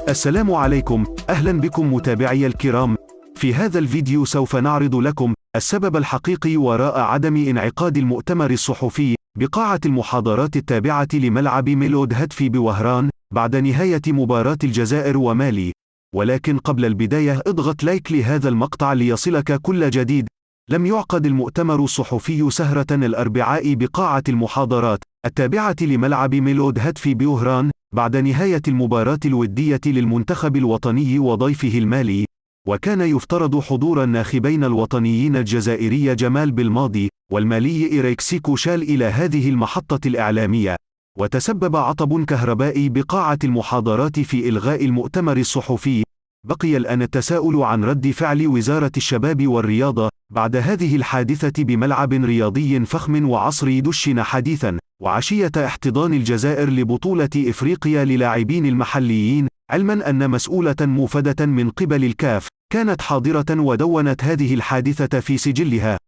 السلام عليكم، أهلا بكم متابعي الكرام. في هذا الفيديو سوف نعرض لكم السبب الحقيقي وراء عدم انعقاد المؤتمر الصحفي بقاعة المحاضرات التابعة لملعب ميلود هاتفي بوهران بعد نهاية مباراة الجزائر ومالي. ولكن قبل البداية اضغط لايك لهذا المقطع ليصلك كل جديد. لم يعقد المؤتمر الصحفي سهرة الأربعاء بقاعة المحاضرات التابعة لملعب ميلود هاتفي بوهران بعد نهاية المباراة الودية للمنتخب الوطني وضيفه المالي، وكان يفترض حضور الناخبين الوطنيين الجزائري جمال بالماضي والمالي إيريك سيكوشال إلى هذه المحطة الإعلامية، وتسبب عطب كهربائي بقاعة المحاضرات في إلغاء المؤتمر الصحفي. بقي الآن التساؤل عن رد فعل وزارة الشباب والرياضة بعد هذه الحادثة بملعب رياضي فخم وعصري دشن حديثا وعشية احتضان الجزائر لبطولة إفريقيا للاعبين المحليين، علما أن مسؤولة موفدة من قبل الكاف كانت حاضرة ودونت هذه الحادثة في سجلها.